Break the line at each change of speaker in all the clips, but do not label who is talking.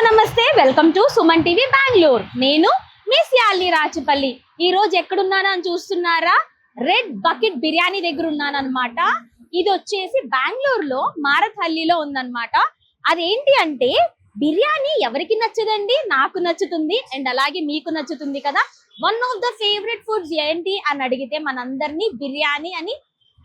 నమస్తే welcome to Suman TV Bengaluru. నేను miss యాలి Rachapalli. ఈ రోజు ఎక్కడున్నాను అని చూస్తున్నారా? రెడ్ బకెట్ బిర్యానీ దగ్గర ఉన్నాను అనమాట. ఇది వచ్చేసి బెంగళూరులో మారథల్లిలో ఉందన్నమాట. అదేంటి అంటే బిర్యానీ ఎవరికి నచ్చదండి? నాకు నచ్చుతుంది అండ్ అలాగే మీకు నచ్చుతుంది కదా. One of the favourite foods ఏంటి అని అడిగితే మనందరినీ బిర్యానీ అని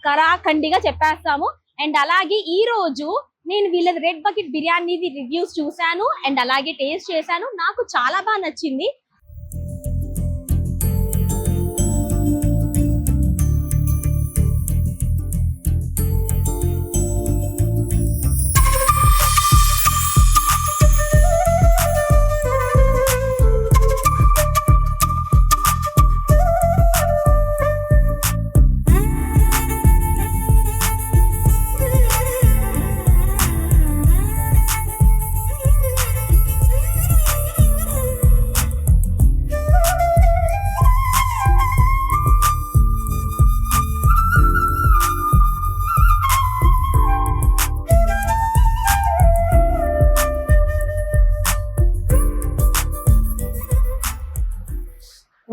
కరాఖండిగా చెప్పేస్తాము. అండ్ అలాగే ఈ రోజు నేను వీళ్ళది రెడ్ బకెట్ బిర్యానీ రివ్యూస్ చూసాను అండ్ అలాగే టేస్ట్ చేశాను. నాకు చాలా బాగా నచ్చింది.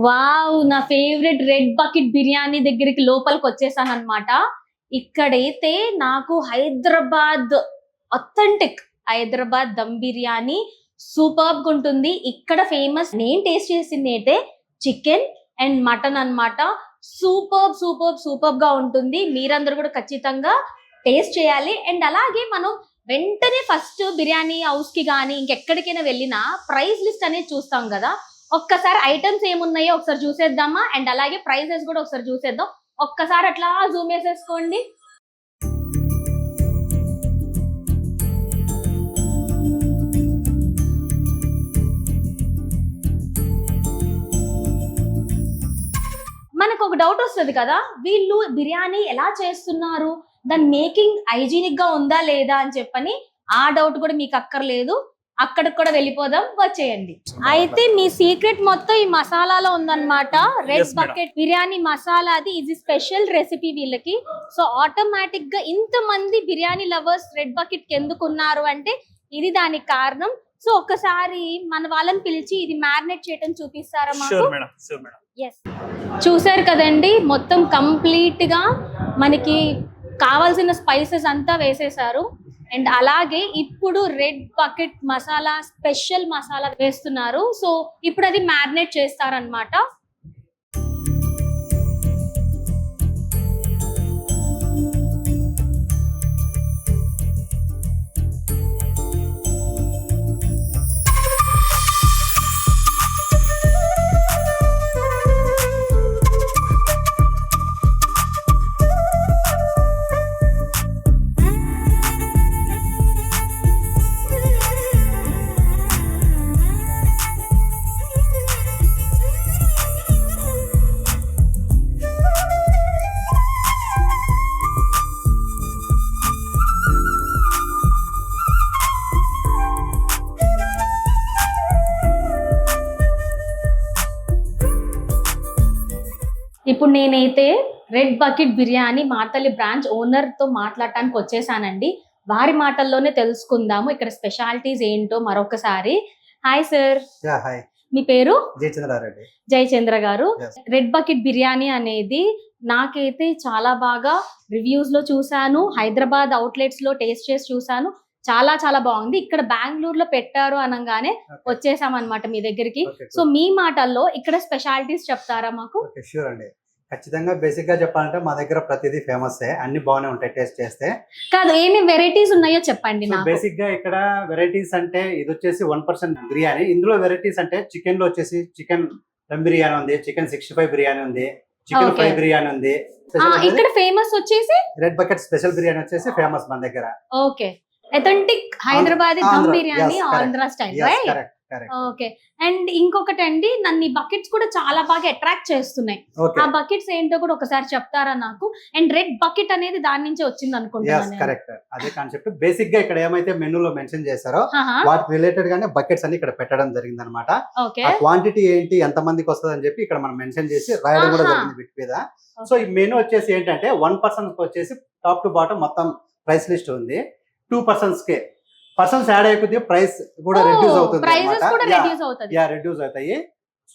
వావ్, నా ఫేవరెట్ రెడ్ బకెట్ బిర్యానీ దగ్గరికి లోపలికి వచ్చేసాను అనమాట. ఇక్కడైతే నాకు హైదరాబాద్ ఆథెంటిక్ హైదరాబాద్ దమ్ బిర్యానీ సూపర్బ్ ఉంటుంది. ఇక్కడ ఫేమస్ నేను టేస్ట్ చేసింది అయితే చికెన్ అండ్ మటన్ అన్నమాట. సూపర్బ్ గా ఉంటుంది. మీరందరూ కూడా ఖచ్చితంగా టేస్ట్ చేయాలి. అండ్ అలాగే మనం వెంటనే ఫస్ట్ బిర్యానీ హౌస్ కి కానీ ఇంకెక్కడికైనా వెళ్ళినా ప్రైస్ లిస్ట్ అనేది చూస్తాం కదా. ఒక్కసారి ఐటమ్స్ ఏమున్నాయో ఒకసారి చూసేద్దామా? అండ్ అలాగే ప్రైసెస్ కూడా ఒకసారి చూసేద్దాం. ఒక్కసారి అట్లా జూమ్ వేసేసుకోండి. మనకు ఒక డౌట్ వస్తుంది కదా, వీళ్ళు బిర్యానీ ఎలా చేస్తున్నారు, దాని మేకింగ్ హైజీనిక్ గా ఉందా లేదా అని చెప్పని. ఆ డౌట్ కూడా మీకు అక్కర్లేదు, అక్కడికి కూడా వెళ్ళిపోదాం, వచ్చేయండి. అయితే మీ సీక్రెట్ మొత్తం ఈ మసాలాలో ఉందన్నమాట. రెడ్ బకెట్ బిర్యానీ మసాలాది ఇది స్పెషల్ రెసిపీ వీళ్ళకి. సో ఆటోమేటిక్ గా ఇంత మంది బిర్యానీ లవర్స్ రెడ్ బకెట్ కి ఎందుకు ఉన్నారు అంటే ఇది దానికి కారణం. సో ఒక్కసారి మన వాళ్ళని పిలిచి ఇది మ్యారినేట్ చేయడం చూపిస్తారా మాకు? ఎస్, చూసారు కదండి, మొత్తం కంప్లీట్ గా మనకి కావాల్సిన స్పైసెస్ అంతా వేసేసారు. అండ్ అలాగే ఇప్పుడు red bucket masala special masala వేస్తున్నారు. సో ఇప్పుడు అది మ్యారినేట్ చేస్తారనమాట. ఇప్పుడు నేనైతే రెడ్ బకెట్ బిర్యానీ మాతల్లి బ్రాంచ్ ఓనర్ తో మాట్లాడటానికి వచ్చేసానండి. వారి మాటల్లోనే తెలుసుకుందాము ఇక్కడ స్పెషాలిటీస్ ఏంటో మరొకసారి. Hi sir. మీ పేరు? జయచంద్ర గారు. రెడ్ బకెట్ బిర్యానీ అనేది నాకైతే చాలా బాగా రివ్యూస్ లో చూసాను, హైదరాబాద్ అవుట్లెట్స్ లో టేస్ట్ చేసి చూసాను. చాలా చాలా బాగుంది. ఇక్కడ బెంగళూరులో పెట్టారు అనగానే వచ్చేసాం అనమాట మీ దగ్గరికి. సో మీ మాటల్లో ఇక్కడ స్పెషాలిటీస్ చెప్తారా మాకు?
ఖచ్చితంగా బేసిక్ గా చెప్పాలంటే మా దగ్గర ప్రతిదీ ఫేమస్, అన్ని బాగానే ఉంటాయి టేస్ట్ చేస్తే.
కాదు, ఏమేమి వెరైటీస్ ఉన్నాయో చెప్పండి.
బేసిక్ గా ఇక్కడ వెరైటీస్ అంటే ఇది వచ్చేసి 1% బిర్యానీ. ఇందులో వెరైటీస్ అంటే చికెన్ లో వచ్చేసి చికెన్ దమ్ బిర్యానీ ఉంది, చికెన్ 65 బిర్యానీ ఉంది, చికెన్ ఫ్రై బిర్యానీ ఉంది.
ఇక్కడ ఫేమస్ వచ్చేసి
రెడ్ బకెట్ స్పెషల్ బిర్యానీ వచ్చేసి ఫేమస్ మన దగ్గర.
Okay, authentic Hyderabad dum biryani Andhra style, right? Okay. And ఇంకొకటి అండి, నన్ను ఈ బకెట్స్ కూడా చాలా బాగా అట్రాక్ట్ చేస్తున్నాయి. ఆ బకెట్స్ ఏంటో కూడా ఒకసారి చెప్తారా నాకు? అండ్ రెడ్ బకెట్ అనేది దాని నుంచి వచ్చింది అనుకుంటున్నాను.
కరెక్ట్, అదే కాన్సెప్ట్. బేసిక్ గా ఇక్కడ ఏమైతే మెనూలో మెన్షన్ చేశారో వాటి రిలేటెడ్ గానే బకెట్స్ అన్ని ఇక్కడ పెట్టడం జరిగింది అనమాట. క్వాంటిటీ ఏంటి, ఎంత మందికి వస్తుంది అని చెప్పి ఇక్కడ మనం మెన్షన్ చేసి రాయడం కూడా జరిగింది బిట్ మీద. సో ఈ మెనూ వచ్చేసి ఏంటంటే 1 పర్సన్ వచ్చేసి టాప్ టు బాటమ్ మొత్తం ప్రైస్ లిస్ట్ ఉంది. 2 పర్సన్స్ కే పర్సన్స్ యాడ్ అయిపోతే ప్రైస్ కూడా రెడ్యూస్ అవుతుంది
ప్రైసెస్ కూడా రెడ్యూస్ అవుతుంది.
రెడ్యూస్ అవుతాయి.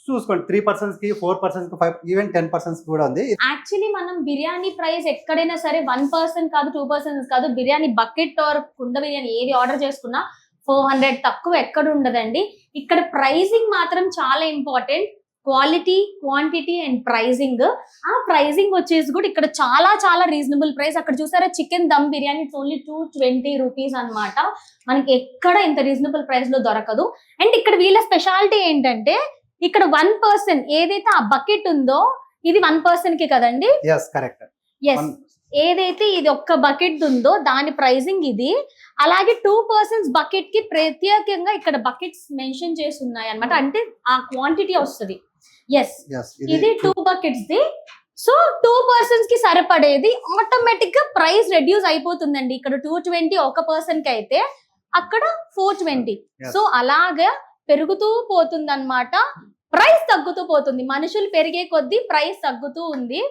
చూసుకోండి 3% కి 4% కి 5 ఈవెన్ 10% కూడా ఉంది.
యాక్చువల్లీ మనం బిర్యానీ ప్రైస్ ఎక్కడైనా సరే 1% కాదు 2% కాదు, బిర్యానీ బకెట్ ఆర్ కుండ బిర్యానీ ఏది ఆర్డర్ చేసుకున్నా 400 తక్కువ ఎక్కడ ఉండదండి. ఇక్కడ ప్రైసింగ్ మాత్రం చాలా important. Quality, quantity and pricing. ఆ ప్రైజింగ్ వచ్చేసి కూడా ఇక్కడ చాలా చాలా రీజనబుల్ ప్రైస్. అక్కడ చూసారా chicken dum biryani it's only 220 rupees అనమాట. మనకి ఎక్కడ ఇంత రీజనబుల్ ప్రైస్ లో దొరకదు. అండ్ ఇక్కడ వీళ్ళ స్పెషాలిటీ ఏంటంటే ఇక్కడ 1% ఏదైతే ఆ బకెట్ ఉందో ఇది 1% కి కదండి.
కరెక్ట్.
ఏదైతే ఇది ఒక్క బకెట్ ఉందో దాని ప్రైసింగ్ ఇది. అలాగే 2% బకెట్ కి ప్రత్యేకంగా ఇక్కడ బకెట్స్ మెన్షన్ చేసి ఉన్నాయి అనమాట. అంటే ఆ క్వాంటిటీ వస్తుంది. ఇది 2 బకెట్స్ ది. సో 2% కి సరిపడేది ఆటోమేటిక్ గా ప్రైస్ రెడ్యూస్ అయిపోతుందండి. ఇక్కడ 220 ఒక పర్సన్ కి అయితే అక్కడ 420. సో అలాగా పెరుగుతూ పోతుంది అనమాట. ప్రైస్ తగ్గుతూ పోతుంది. మనుషులు పెరిగే కొద్దీ ప్రైస్ తగ్గుతూ ఉంది.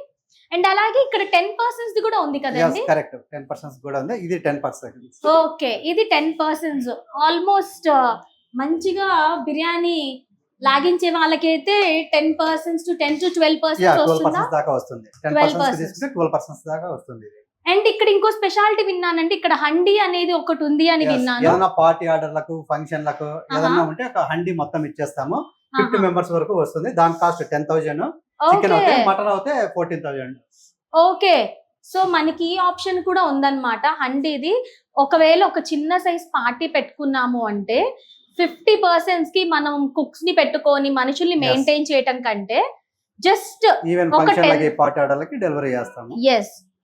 అండ్ అలాగే ఇక్కడ 10% కూడా ఉంది కదండి.
కరెక్ట్, 10% కూడా ఉంది. ఇది 10%.
ఓకే, ఇది 10%. ఆల్మోస్ట్ మంచిగా బిర్యానీ లాగించే వాళ్ళకైతే 10% to 10 to 12%
దాకా వస్తుంది. 10% తీసుకుంటే 12% దాకా వస్తుంది.
అండ్ ఇక్కడ ఇంకో స్పెషాలిటీ విన్నానంటే ఇక్కడ హండీ అనేది ఒకటి ఉంది అని విన్నాను.
ఏదైనా పార్టీ ఆర్డర్లకు, ఫంక్షన్లకు ఏదైనా ఉంటే ఒక హండీ మొత్తం ఇచ్చేస్తాము. 50 మెంబర్స్ వరకు వస్తుంది. దాని కాస్ట్ 10,000. చికెన్ అయితే, మటన్ అయితే 14,000.
ఓకే, సో మనకి ఈ ఆప్షన్ కూడా ఉందన్నమాట హండీది. ఒకవేళ ఒక చిన్న సైజ్ పార్టీ పెట్టుకున్నాము అంటే 50% కి మనం కుక్స్ ని పెట్టుకొని మనుషుల్ని మెయింటైన్ చేయటం కంటే జస్ట్
ఈవెన్ ఫంక్షన్లకి, పార్టీ ఆర్డర్లకి డెలివరీ చేస్తాము.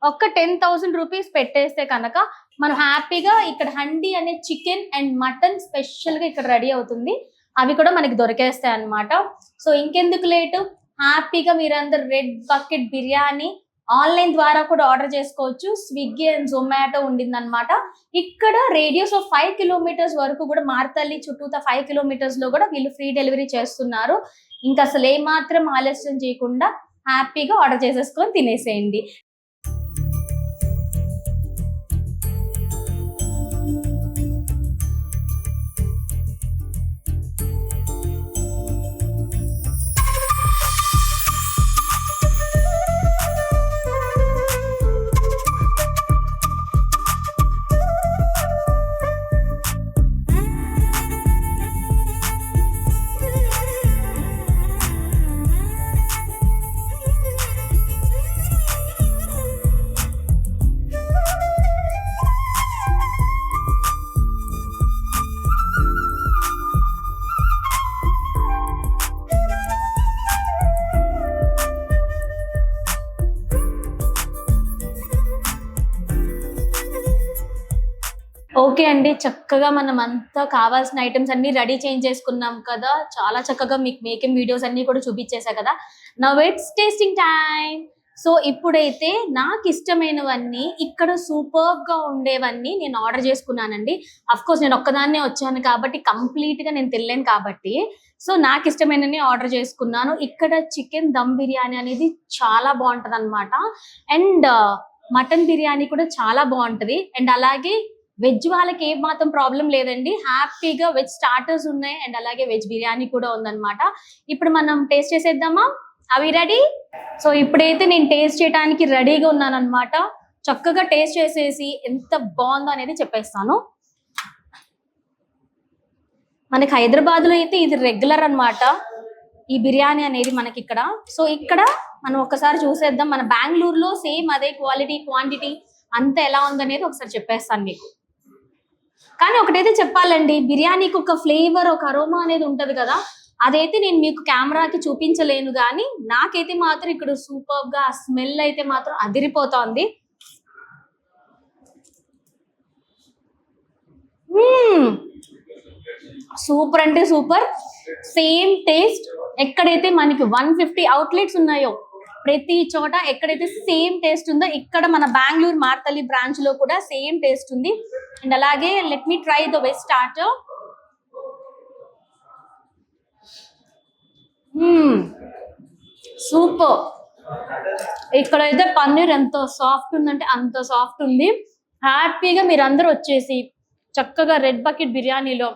ఒక్క 10,000 రూపీస్ పెట్టేస్తే కనుక మనం హ్యాపీగా ఇక్కడ హండీ అనే చికెన్ అండ్ మటన్ స్పెషల్ గా ఇక్కడ రెడీ అవుతుంది. అవి కూడా మనకి దొరికేస్తాయి అన్నమాట. సో ఇంకెందుకు లేటు, హ్యాపీగా మీరందరూ రెడ్ బకెట్ బిర్యానీ ఆన్లైన్ ద్వారా కూడా ఆర్డర్ చేసుకోవచ్చు. స్విగ్గీ అండ్ జొమాటో ఉండిందనమాట. ఇక్కడ రేడియస్ ఆఫ్ 5 kilometers వరకు కూడా మార్తల్లి చుట్టూతా 5 kilometers లో కూడా వీళ్ళు ఫ్రీ డెలివరీ చేస్తున్నారు. ఇంకా అసలు ఏమాత్రం ఆలస్యం చేయకుండా హ్యాపీగా ఆర్డర్ చేసేసుకొని తినేసేయండి. ఓకే అండి, చక్కగా మనం అంతా కావాల్సిన ఐటమ్స్ అన్ని రెడీ చేసుకున్నాం కదా. చాలా చక్కగా మీకు మేకింగ్ వీడియోస్ అన్ని కూడా చూపించేసా కదా. Now it's tasting time. So ఇప్పుడైతే నాకు ఇష్టమైనవన్నీ ఇక్కడ సూపర్ గా ఉండేవన్నీ నేను ఆర్డర్ చేసుకున్నానండి. అఫ్ కోర్స్ నేను ఒక్కదాన్నే వచ్చాను కాబట్టి కంప్లీట్ గా నేను తినలేను కాబట్టి సో నాకు ఇష్టమైనవి ఆర్డర్ చేసుకున్నాను. ఇక్కడ చికెన్ దమ్ బిర్యానీ అనేది చాలా బాగుంటది అనమాట. అండ్ మటన్ బిర్యానీ కూడా చాలా బాగుంటది. అండ్ అలాగే వెజ్ వాళ్ళకి ఏ మాత్రం ప్రాబ్లం లేదండి. హ్యాపీగా వెజ్ స్టార్టర్స్ ఉన్నాయి అండ్ అలాగే వెజ్ బిర్యానీ కూడా ఉందన్నమాట. ఇప్పుడు మనం టేస్ట్ చేసేద్దామా? అవి రెడీ? సో ఇప్పుడైతే నేను టేస్ట్ చేయడానికి రెడీగా ఉన్నాను అనమాట. చక్కగా టేస్ట్ చేసేసి ఎంత బాగుందో అనేది చెప్పేస్తాను. మనకి హైదరాబాద్ లో అయితే ఇది రెగ్యులర్ అన్నమాట ఈ బిర్యానీ అనేది మనకి ఇక్కడ. సో ఇక్కడ మనం ఒకసారి చూసేద్దాం. మన బెంగళూరులో సేమ్ అదే క్వాలిటీ, క్వాంటిటీ అంత ఎలా ఉందనేది ఒకసారి చెప్పేస్తాను మీకు. కానీ ఒకటైతే చెప్పాలండి, బిర్యానీకి ఒక ఫ్లేవర్, ఒక అరోమా అనేది ఉంటది కదా, అదైతే నేను మీకు కెమెరాకి చూపించలేను. కానీ నాకైతే మాత్రం ఇక్కడ సూపర్ గా స్మెల్ అయితే మాత్రం అదిరిపోతోంది. సూపర్ అంటే సూపర్. సేమ్ టేస్ట్ ఎక్కడైతే మనకి 150 అవుట్లెట్స్ ఉన్నాయో ప్రతి చోట ఎక్కడైతే సేమ్ టేస్ట్ ఉందో ఇక్కడ మన బెంగళూరు మార్తల్లి బ్రాంచ్ లో కూడా సేమ్ టేస్ట్ ఉంది. అండ్ అలాగే let me try the veg starter. Super. ఇక్కడైతే పన్నీర్ ఎంత సాఫ్ట్ ఉందంటే అంత సాఫ్ట్ ఉంది. హ్యాపీగా మీరు అందరూ వచ్చేసి చక్కగా రెడ్ బకెట్ బిర్యానీలో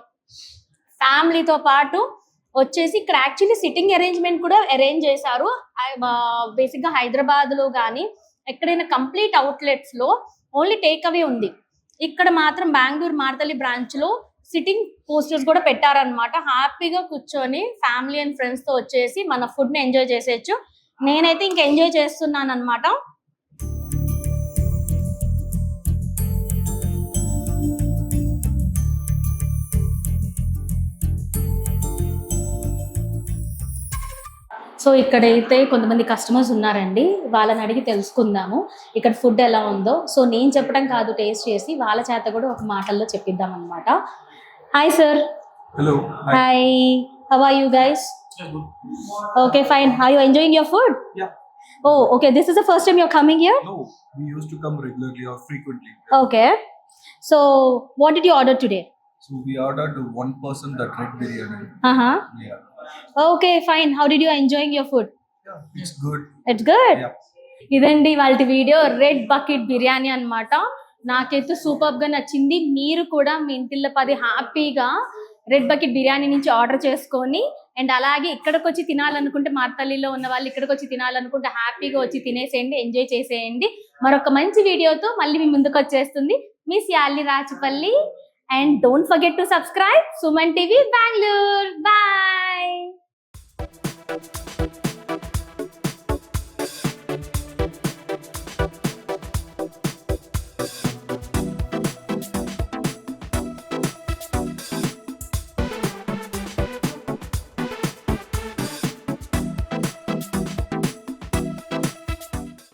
ఫ్యామిలీతో పాటు వచ్చేసి ఇక్కడ యాక్చువల్లీ సిట్టింగ్ అరేంజ్మెంట్ కూడా అరేంజ్ చేశారు. బేసిక్గా హైదరాబాద్లో కానీ ఎక్కడైనా కంప్లీట్ అవుట్లెట్స్లో ఓన్లీ టేక్ అవే ఉంది. ఇక్కడ మాత్రం బెంగళూరు మార్తల్లి బ్రాంచ్లో సిట్టింగ్ పోస్టర్స్ కూడా పెట్టారనమాట. హ్యాపీగా కూర్చొని ఫ్యామిలీ అండ్ ఫ్రెండ్స్తో వచ్చేసి మన ఫుడ్ని ఎంజాయ్ చేసేయచ్చు. నేనైతే ఇంక ఎంజాయ్ చేస్తున్నాను అనమాట. సో ఇక్కడైతే కొంతమంది కస్టమర్స్ ఉన్నారండి, వాళ్ళని అడిగి తెలుసుకుందాము ఇక్కడ ఫుడ్ ఎలా ఉందో. సో నేను చెప్పడం కాదు, టేస్ట్ చేసి వాళ్ళ చేత కూడా ఒక మాటల్లో చెప్పిద్దాం అనమాట. Hi sir.
Hello.
Hi, how are you guys?
Yeah, good.
Okay fine. Are you enjoying your food?
Yeah.
Oh, okay. This is the first time you're coming here?
No, we used to come regularly or frequently.
Okay. So what did you order today?
So we ordered one person that red biryani.
Uh-huh.
Yeah.
Okay, fine. How did you enjoying your food?
Yeah, it's good.
It's good.
Yeah.
ఇదండి వాళ్ళ video, red bucket biryani అన్నమాట. నాకైతే super గా నచ్చింది. మీరు కూడా మీ ఇంటిల్లో 10 హ్యాపీగా red bucket biryani నుంచి ఆర్డర్ చేసుకొని, అండ్ అలాగే ఇక్కడికి వచ్చి తినాలనుకుంటే, మార్తల్లిలో ఉన్న వాళ్ళు ఇక్కడికి వచ్చి తినాలనుకుంటే హ్యాపీగా వచ్చి తినేసేయండి, ఎంజాయ్ చేసేయండి. మరొక మంచి వీడియోతో మళ్ళీ మీ ముందుకు వచ్చేస్తుంది మీ Shalini Rachapalli. And don't forget to subscribe Suman TV Bengaluru. Bye.